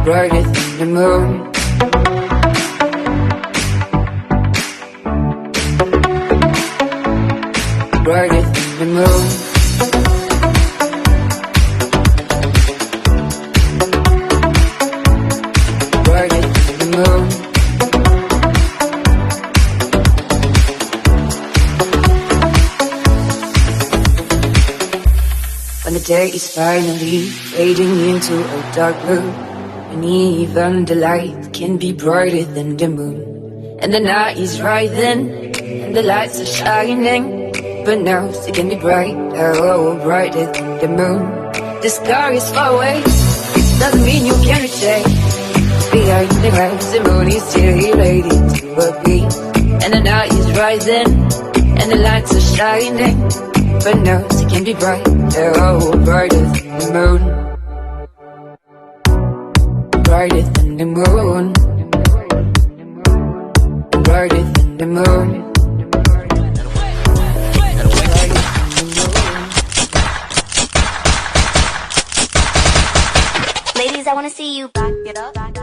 brighter than the moon. Brighter than the moon. Brighter than the moon. When the day is finally fading into a dark blue, and even the light can be brighter than the moon. And the night is rising, and the lights are shining, but now it can be brighter, oh, brighter than the moon. The sky is far away, it doesn't mean you can't reach it. Behind the clouds, the moon is still ready to appear. And the night is rising, and the lights are shining, but now it can be brighter, oh, brighter than the moon. Brighter than the moon. Brighter than the moon. Ladies, I wanna see you back it up.